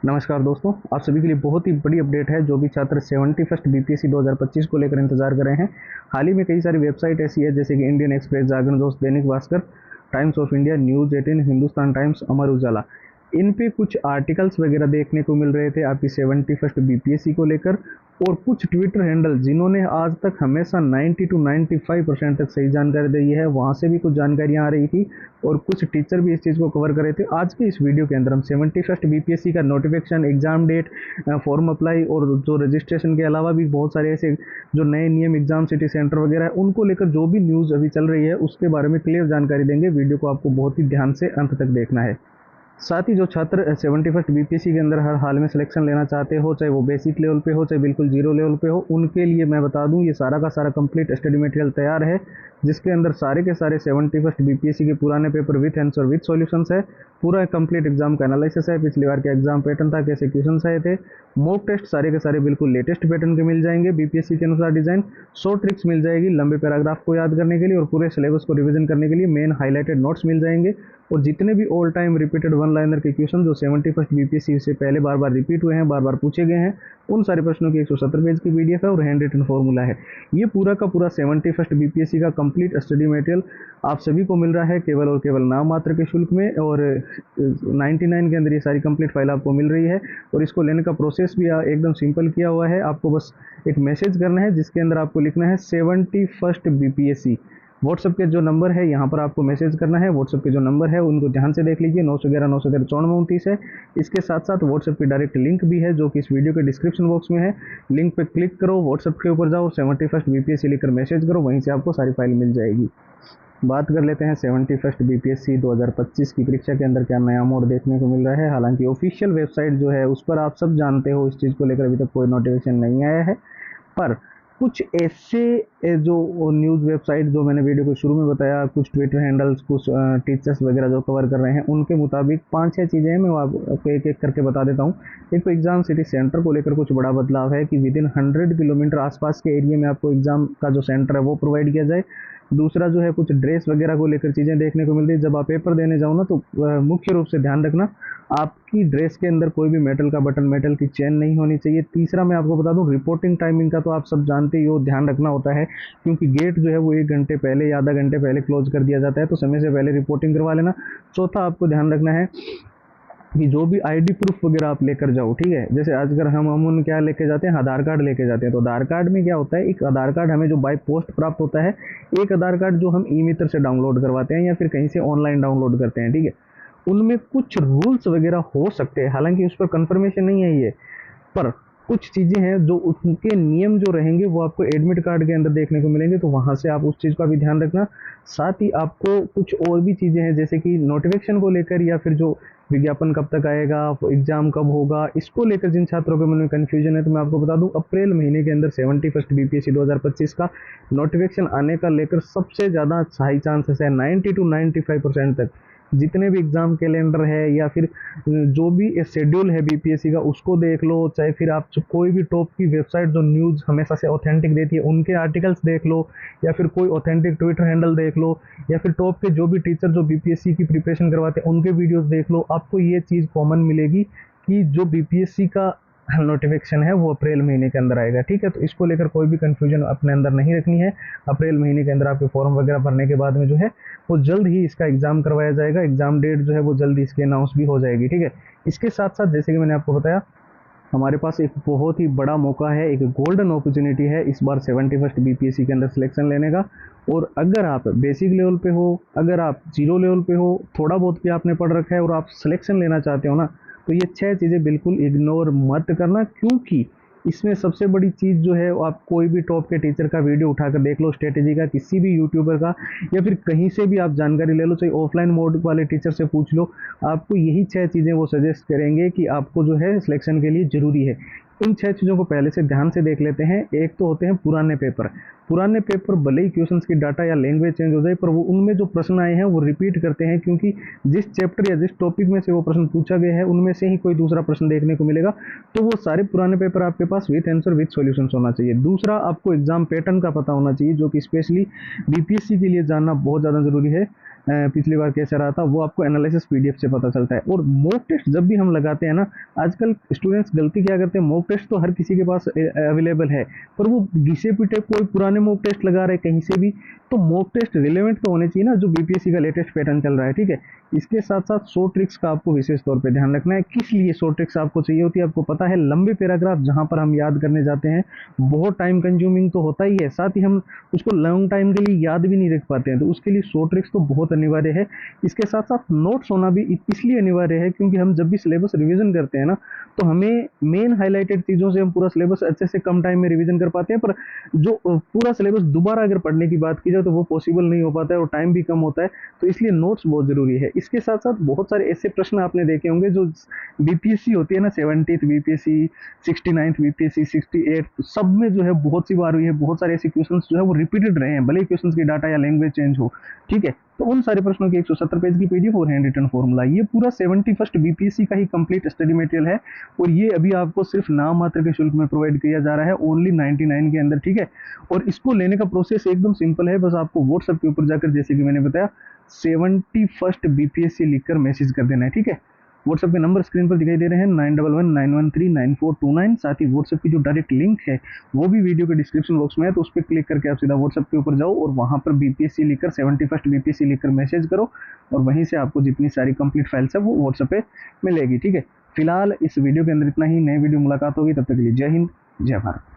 नमस्कार दोस्तों, आप सभी के लिए बहुत ही बड़ी अपडेट है। जो भी छात्र 71st बीपीएससी 2025 को लेकर इंतजार कर रहे हैं, हाल ही में कई सारी वेबसाइट ऐसी है जैसे कि इंडियन एक्सप्रेस, जागरण दोस्त, Dainik Bhaskar, Times of India, news 18, Hindustan Times, Amar Ujala, इन पे कुछ आर्टिकल्स वगैरह देखने को मिल रहे थे आपकी 71st बीपीएससी को लेकर। और कुछ ट्विटर हैंडल जिन्होंने आज तक हमेशा 90 to 95% तक सही जानकारी दी है, वहाँ से भी कुछ जानकारियाँ आ रही थी और कुछ टीचर भी इस चीज़ को कवर कर रहे थे। आज के इस वीडियो के अंदर हम 71st बीपीएससी का notification, exam date, form apply और जो रजिस्ट्रेशन के अलावा भी बहुत सारे ऐसे जो नए नियम, एग्जाम सिटी सेंटर वगैरह है, उनको लेकर जो भी न्यूज़ अभी चल रही है उसके बारे में क्लियर जानकारी देंगे। वीडियो को आपको बहुत ही ध्यान से अंत तक देखना है। साथ ही जो छात्र 71st बीपीएससी के अंदर हर हाल में सिलेक्शन लेना चाहते हो, चाहे वो बेसिक लेवल पे हो, चाहे बिल्कुल जीरो लेवल पे हो, उनके लिए मैं बता दूं ये सारा का सारा कंप्लीट स्टडी मटेरियल तैयार है, जिसके अंदर सारे के सारे 71st बीपीएससी के पुराने paper with answer with solutions है, पूरा कंप्लीट एग्जाम का एनालिसिस है, पिछली बार के एग्जाम पैटर्न था, कैसे क्वेश्चन आए थे, मॉक टेस्ट सारे के सारे बिल्कुल लेटेस्ट पैटर्न के मिल जाएंगे, बीपीएससी के अनुसार डिजाइन, शॉर्ट ट्रिक्स मिल जाएगी लंबे पैराग्राफ को याद करने के लिए और पूरे सिलेबस को रिविजन करने के लिए मेन हाईलाइटेड नोट्स मिल जाएंगे। और जितने भी all time repeated one liner के क्वेश्चन जो 71st बीपीएससी से पहले बार बार रिपीट हुए हैं, बार बार पूछे गए हैं, उन सारे प्रश्नों की 170 पेज की पीडीएफ है और हैंड रिटन फॉर्मूला है। ये पूरा का पूरा 71st बीपीएससी का कंप्लीट स्टडी मटेरियल आप सभी को मिल रहा है केवल और केवल नाम मात्र के शुल्क में, और 99 के अंदर ये सारी कंप्लीट फाइल आपको मिल रही है। और इसको लेने का प्रोसेस भी एकदम सिंपल किया हुआ है। आपको बस एक मैसेज करना है जिसके अंदर आपको लिखना है 71st बीपीएससी। व्हाट्सएप के जो नंबर है यहाँ पर आपको मैसेज करना है। व्हाट्सएप के जो नंबर है उनको ध्यान से देख लीजिए, 911 913 9429 है। इसके साथ साथ व्हाट्सएप की डायरेक्ट लिंक भी है जो कि इस वीडियो के डिस्क्रिप्शन बॉक्स में है। लिंक पे क्लिक करो, व्हाट्सएप के ऊपर जाओ, 71st बीपीएससी लिखकर मैसेज करो, वहीं से आपको सारी फाइल मिल जाएगी। बात कर लेते हैं 71st बीपीएससी 2025 की परीक्षा के अंदर क्या नया मोड देखने को मिल रहा है। हालांकि ऑफिशियल वेबसाइट जो है उस पर आप सब जानते हो इस चीज़ को लेकर अभी तक कोई नोटिफिकेशन नहीं आया है, पर कुछ ऐसे जो न्यूज़ वेबसाइट जो मैंने वीडियो को शुरू में बताया, कुछ ट्विटर हैंडल्स, कुछ टीचर्स वगैरह जो कवर कर रहे हैं, उनके मुताबिक 5-6 चीज़ें हैं, मैं आपको एक एक करके बता देता हूँ। एक तो एग्जाम सिटी सेंटर को लेकर कुछ बड़ा बदलाव है कि विदिन 100 किलोमीटर आसपास के एरिया में आपको एग्जाम का जो सेंटर है वो प्रोवाइड किया जाए। दूसरा जो है कुछ ड्रेस वगैरह को लेकर चीज़ें देखने को मिल रही है। जब आप पेपर देने जाओ ना तो मुख्य रूप से ध्यान रखना आपकी ड्रेस के अंदर कोई भी मेटल का बटन, मेटल की चेन नहीं होनी चाहिए। तीसरा मैं आपको बता दूं रिपोर्टिंग टाइमिंग का तो आप सब जानते ही हो, ध्यान रखना होता है क्योंकि गेट जो है वो 1 घंटे पहले या आधा घंटे पहले क्लोज कर दिया जाता है, तो समय से पहले रिपोर्टिंग करवा लेना। चौथा आपको ध्यान रखना है कि जो भी आईडी प्रूफ वगैरह आप लेकर जाओ, ठीक है, जैसे आजकल हम क्या लेके जाते हैं, आधार कार्ड लेके जाते हैं। तो आधार कार्ड में क्या होता है, एक आधार कार्ड हमें जो बाय पोस्ट प्राप्त होता है, एक आधार कार्ड जो हम ई मित्र से डाउनलोड करवाते हैं या फिर कहीं से ऑनलाइन डाउनलोड करते हैं, ठीक है। उनमें कुछ रूल्स वगैरह हो सकते हैं, हालांकि उस पर कंफर्मेशन नहीं है ये, पर कुछ चीज़ें हैं जो उनके नियम जो रहेंगे वो आपको एडमिट कार्ड के अंदर देखने को मिलेंगे, तो वहाँ से आप उस चीज़ का भी ध्यान रखना। साथ ही आपको कुछ और भी चीज़ें हैं जैसे कि नोटिफिकेशन को लेकर या फिर जो विज्ञापन कब तक आएगा, एग्जाम कब होगा, इसको लेकर जिन छात्रों के मन में कन्फ्यूजन है, तो मैं आपको बता दूं अप्रैल महीने के अंदर 71st बीपीएससी 2025 का नोटिफिकेशन आने का लेकर सबसे ज़्यादा हाई चांसेस है। 90 to 95% तक जितने भी एग्जाम कैलेंडर है या फिर जो भी शेड्यूल है बीपीएससी का उसको देख लो, चाहे फिर आप कोई भी टॉप की वेबसाइट जो न्यूज़ हमेशा से ऑथेंटिक देती है उनके आर्टिकल्स देख लो, या फिर कोई ऑथेंटिक ट्विटर हैंडल देख लो, या फिर टॉप के जो भी टीचर जो बीपीएससी की प्रिपरेशन करवाते हैं उनके वीडियोस देख लो, आपको ये चीज़ कॉमन मिलेगी कि जो बीपीएससी का नोटिफिकेशन है वो अप्रैल महीने के अंदर आएगा, ठीक है। तो इसको लेकर कोई भी कंफ्यूजन अपने अंदर नहीं रखनी है। अप्रैल महीने के अंदर आपके फॉर्म वगैरह भरने के बाद में जो है वो जल्द ही इसका एग्जाम करवाया जाएगा। एग्जाम डेट जो है वो जल्द ही इसकी अनाउंस भी हो जाएगी, ठीक है। इसके साथ साथ जैसे कि मैंने आपको बताया, हमारे पास एक बहुत ही बड़ा मौका है, एक गोल्डन अपॉर्चुनिटी है इस बार 71st बीपीएससी के अंदर सिलेक्शन लेने का। और अगर आप बेसिक लेवल पे हो, अगर आप जीरो लेवल पे हो, थोड़ा बहुत भी आपने पढ़ रखा है और आप सिलेक्शन लेना चाहते हो ना, तो ये 6 चीज़ें बिल्कुल इग्नोर मत करना, क्योंकि इसमें सबसे बड़ी चीज़ जो है आप कोई भी टॉप के टीचर का वीडियो उठाकर देख लो, स्ट्रेटेजी का, किसी भी यूट्यूबर का, या फिर कहीं से भी आप जानकारी ले लो, चाहे ऑफलाइन मोड वाले टीचर से पूछ लो, आपको यही 6 चीज़ें वो सजेस्ट करेंगे कि आपको जो है सिलेक्शन के लिए ज़रूरी है। इन 6 चीज़ों को पहले से ध्यान से देख लेते हैं। एक तो होते हैं पुराने पेपर। पुराने पेपर भले ही क्वेश्चंस की डाटा या लैंग्वेज चेंज हो जाए, पर वो उनमें जो प्रश्न आए हैं वो रिपीट करते हैं, क्योंकि जिस चैप्टर या जिस टॉपिक में से वो प्रश्न पूछा गया है उनमें से ही कोई दूसरा प्रश्न देखने को मिलेगा। तो वो सारे पुराने पेपर आपके पास विथ आंसर विथ सॉल्यूशंस होना चाहिए। दूसरा, आपको एग्जाम पैटर्न का पता होना चाहिए, जो कि स्पेशली बीपीएससी के लिए जानना बहुत ज़्यादा जरूरी है। पिछली बार कैसा रहा था, वो आपको एनालिसिस पीडीएफ से पता चलता है। और मॉक टेस्ट जब भी हम लगाते हैं ना, आजकल स्टूडेंट्स गलती क्या करते हैं, मॉक टेस्ट तो हर किसी के पास अवेलेबल है, पर वो घिसे पिटे कोई पुराने मॉक टेस्ट लगा रहे कहीं से भी। तो मॉक टेस्ट रिलेवेंट तो होने चाहिए ना, जो बीपीएससी का लेटेस्ट पैटर्न चल रहा है, ठीक है। इसके साथ साथ 100 ट्रिक्स का आपको विशेष तौर पे ध्यान रखना है। किस लिए 100 ट्रिक्स आपको चाहिए होती है, आपको पता है, लंबे पैराग्राफ जहां पर हम याद करने जाते हैं बहुत टाइम कंज्यूमिंग तो होता ही है, साथ ही हम उसको लॉन्ग टाइम के लिए याद भी नहीं रख पाते हैं, तो उसके लिए 100 ट्रिक्स तो बहुत अनिवार्य है। इसके साथ साथ नोट्स होना भी इसलिए अनिवार्य है क्योंकि हम जब भी सिलेबस रिविजन करते हैं ना, तो हमें मेन हाईलाइटेड चीज़ों से हम पूरा सिलेबस अच्छे से कम टाइम में रिविजन कर पाते हैं, पर जो पूरा सिलेबस दोबारा अगर पढ़ने की बात की जाए तो वो पॉसिबल नहीं हो पाता है और टाइम भी कम होता है, तो इसलिए नोट्स बहुत ज़रूरी है। इसके साथ साथ बहुत सारे ऐसे प्रश्न आपने देखे होंगे जो बीपीएससी होती है ना, 70th बीपीएससी, 69th बीपीएससी, 68 सब में जो है बहुत सी बार हुई है, बहुत सारे ऐसे क्वेश्चन जो है वो रिपीटेड रहे हैं, भले ही क्वेश्चन की डाटा या लैंग्वेज चेंज हो, ठीक है। तो उन सारे प्रश्नों की 170 पेज की पीडीएफ और हैंड रिटन फॉर्मूला, ये पूरा 71st बीपीएससी का ही कंप्लीट स्टडी मटेरियल है, और ये अभी आपको सिर्फ नाम मात्र के शुल्क में प्रोवाइड किया जा रहा है, ओनली 99 के अंदर, ठीक है। और इसको लेने का प्रोसेस एकदम सिंपल है, बस आपको व्हाट्सएप के ऊपर जाकर, जैसे कि मैंने बताया, 71st बीपीएससी लिखकर मैसेज कर देना है, ठीक है। व्हाट्सएप के नंबर स्क्रीन पर दिखाई दे रहे हैं, 9119139429। साथ ही व्हाट्सएप की जो डायरेक्ट लिंक है वो भी वीडियो के डिस्क्रिप्शन बॉक्स में है, तो उस पर क्लिक करके आप सीधा व्हाट्सएप के ऊपर जाओ और वहां पर बीपीएससी लिखकर 71st बीपीएससी लिखकर मैसेज करो, और वहीं से आपको जितनी सारी कंप्लीट फाइल्स है वो व्हाट्सएप पे मिलेगी, ठीक है। फिलहाल इस वीडियो के अंदर इतना ही, नई वीडियो मुलाकात होगी, तब तक के लिए जय हिंद, जय भारत।